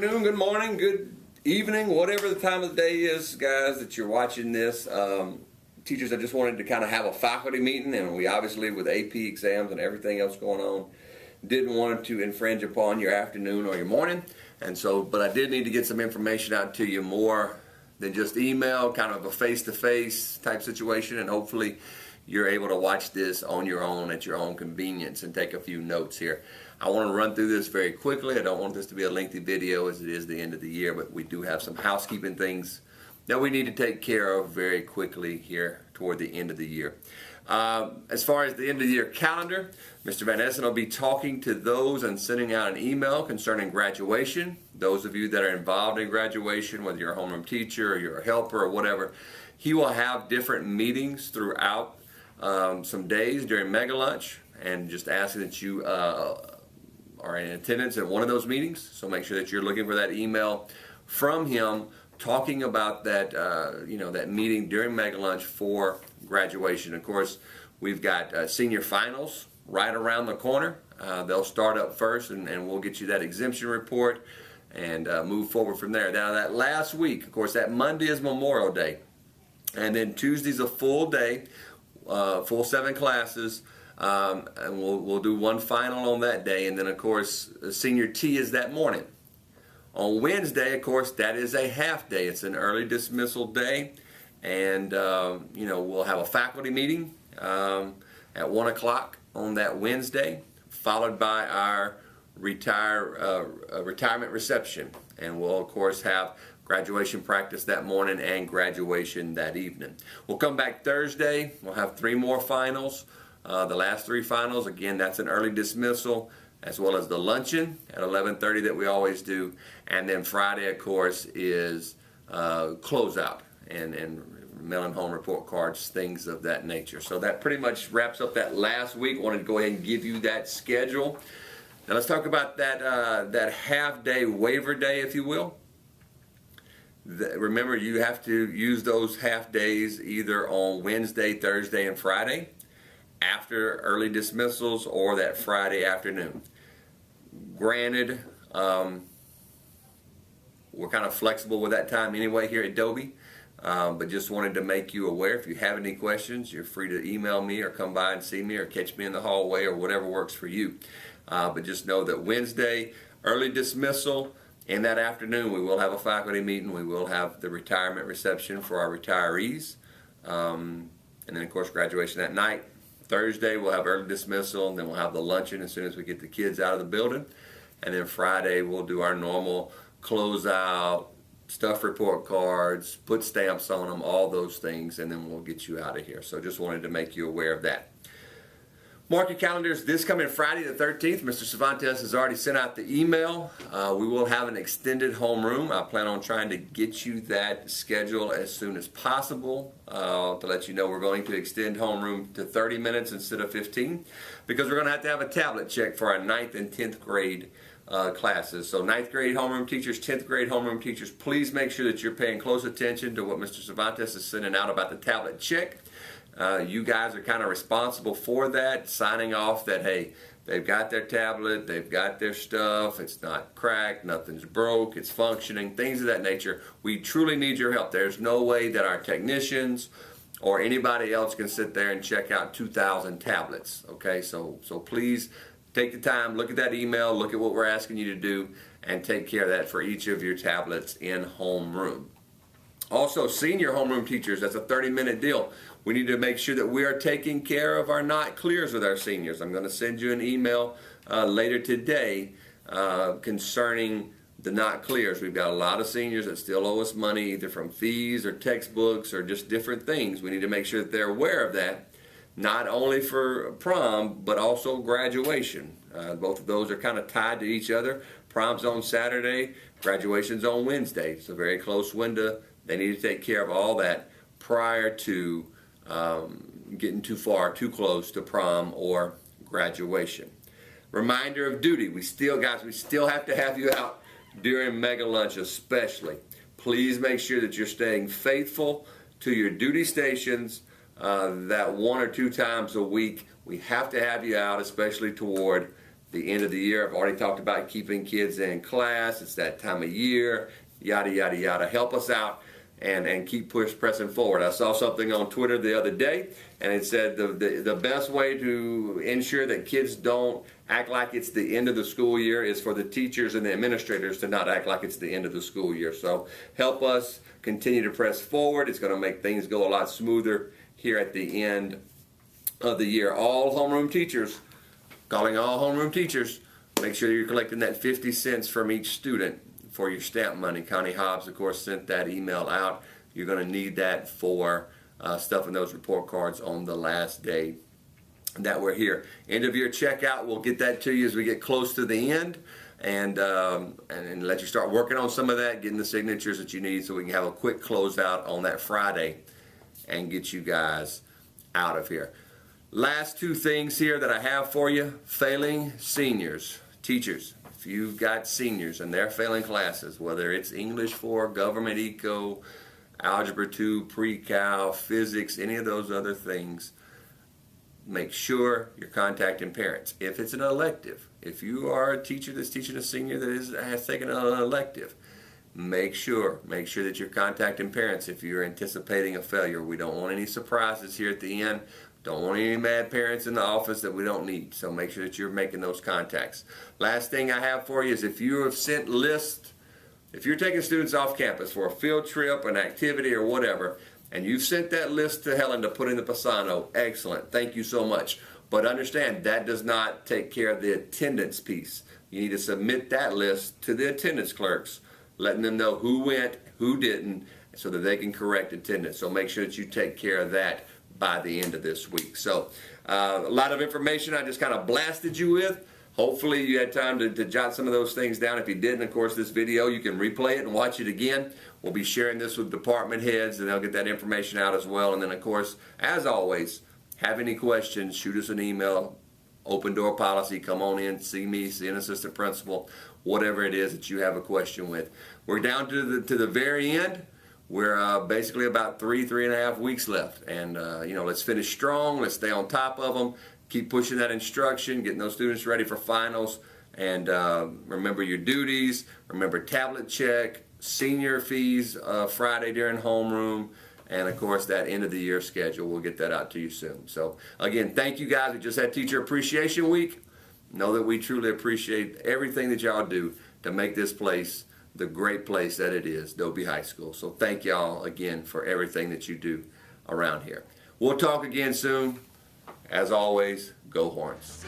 afternoon, good morning, good evening, whatever the time of the day is, guys, that you're watching this. Teachers, I just wanted to kind of have a faculty meeting, and we obviously, with AP exams and everything else going on, didn't want to infringe upon your afternoon or your morning. And so, but I did need to get some information out to you more than just email, kind of a face-to-face type situation, and hopefully you're able to watch this on your own at your own convenience and take a few notes here. I want to run through this very quickly. I don't want this to be a lengthy video as it is the end of the year, but we do have some housekeeping things that we need to take care of very quickly here toward the end of the year. As far as the end of the year calendar, Mr. Van Essen will be talking to those and sending out an email concerning graduation. Those of you that are involved in graduation, whether you're a homeroom teacher or you're a helper or whatever, he will have different meetings throughout some days during Mega Lunch, and just asking that you are in attendance at one of those meetings. So make sure that you're looking for that email from him talking about that, that meeting during Mega Lunch for graduation. Of course, we've got senior finals right around the corner. They'll start up first, and we'll get you that exemption report and move forward from there. Now, that last week, of course, that Monday is Memorial Day, and then Tuesday's a full day, full 7 classes. And we'll do one final on that day, and then of course senior tea is that morning. On Wednesday, of course, that is a half day. It's an early dismissal day, and we'll have a faculty meeting at 1 o'clock on that Wednesday, followed by our retirement reception, and we'll of course have graduation practice that morning and graduation that evening. We'll come back Thursday. We'll have 3 more finals. The last 3 finals, again, that's an early dismissal, as well as the luncheon at 11:30 that we always do. And then Friday, of course, is closeout and mailing home report cards, things of that nature. So that pretty much wraps up that last week. Wanted to go ahead and give you that schedule. Now let's talk about that half-day waiver day, if you will. Remember, you have to use those half days either on Wednesday, Thursday, and Friday, after early dismissals, or that Friday afternoon. Granted, we're kind of flexible with that time anyway here at Dobie, but just wanted to make you aware. If you have any questions, you're free to email me or come by and see me or catch me in the hallway or whatever works for you. But just know that Wednesday, early dismissal. In that afternoon, we will have a faculty meeting. We will have the retirement reception for our retirees. And then, of course, graduation that night. Thursday, we'll have early dismissal, and then we'll have the luncheon as soon as we get the kids out of the building. And then Friday, we'll do our normal closeout, stuff report cards, put stamps on them, all those things, and then we'll get you out of here. So just wanted to make you aware of that. Mark your calendars. This coming Friday the 13th, Mr. Cervantes has already sent out the email. We will have an extended homeroom. I plan on trying to get you that schedule as soon as possible to let you know we're going to extend homeroom to 30 minutes instead of 15, because we're going to have a tablet check for our 9th and 10th grade classes. So 9th grade homeroom teachers, 10th grade homeroom teachers, please make sure that you're paying close attention to what Mr. Cervantes is sending out about the tablet check. You guys are kind of responsible for that, signing off that, hey, they've got their tablet, they've got their stuff, it's not cracked, nothing's broke, it's functioning, things of that nature. We truly need your help. There's no way that our technicians or anybody else can sit there and check out 2,000 tablets, okay? So please take the time, look at that email, look at what we're asking you to do, and take care of that for each of your tablets in homeroom. Also, senior homeroom teachers, that's a 30-minute deal. We need to make sure that we are taking care of our not clears with our seniors. I'm going to send you an email later today concerning the not clears. We've got a lot of seniors that still owe us money, either from fees or textbooks or just different things. We need to make sure that they're aware of that, not only for prom, but also graduation. Both of those are kind of tied to each other. Prom's on Saturday, graduation's on Wednesday. It's a very close window. They need to take care of all that prior to getting too close to prom or graduation. Reminder of duty. We still have to have you out during Mega Lunch especially. Please make sure that you're staying faithful to your duty stations that 1 or 2 times a week. We have to have you out, especially toward the end of the year. I've already talked about keeping kids in class. It's that time of year, yada, yada, yada. Help us out and keep pressing forward. I saw something on Twitter the other day, and it said the best way to ensure that kids don't act like it's the end of the school year is for the teachers and the administrators to not act like it's the end of the school year. So help us continue to press forward. It's going to make things go a lot smoother here at the end of the year. All homeroom teachers, calling all homeroom teachers, make sure you're collecting that 50 cents from each student for your stamp money. Connie Hobbs, of course, sent that email out. You're going to need that for stuffing those report cards on the last day that we're here. End of year checkout, we'll get that to you as we get close to the end, and let you start working on some of that, getting the signatures that you need so we can have a quick closeout on that Friday and get you guys out of here. Last two things here that I have for you: failing seniors. Teachers, if you've got seniors and they're failing classes, whether it's English 4, Government Eco, Algebra 2, Pre-Cal, Physics, any of those other things, make sure you're contacting parents. If it's an elective, if you are a teacher that's teaching a senior that has taken an elective, make sure that you're contacting parents if you're anticipating a failure. We don't want any surprises here at the end. Don't want any mad parents in the office that we don't need. So make sure that you're making those contacts. Last thing I have for you is if you have sent lists, if you're taking students off campus for a field trip, an activity, or whatever, and you've sent that list to Helen to put in the Pisano, excellent. Thank you so much. But understand, that does not take care of the attendance piece. You need to submit that list to the attendance clerks, letting them know who went, who didn't, so that they can correct attendance. So make sure that you take care of that by the end of this week. So a lot of information I just kind of blasted you with. Hopefully you had time to jot some of those things down. If you didn't, of course, this video, you can replay it and watch it again. We'll be sharing this with department heads, and they'll get that information out as well. And then, of course, as always, have any questions, shoot us an email. Open door policy, come on in, see me, see an assistant principal, whatever it is that you have a question with. We're down to the very end. We're basically about 3.5 weeks left, and let's finish strong. Let's stay on top of them. Keep pushing that instruction, getting those students ready for finals, and remember your duties. Remember tablet check, senior fees Friday during homeroom, and of course that end of the year schedule. We'll get that out to you soon. So again, thank you guys. We just had Teacher Appreciation Week. Know that we truly appreciate everything that y'all do to make this place the great place that it is, Dobie High School. So thank y'all again for everything that you do around here. We'll talk again soon. As always, go Horns.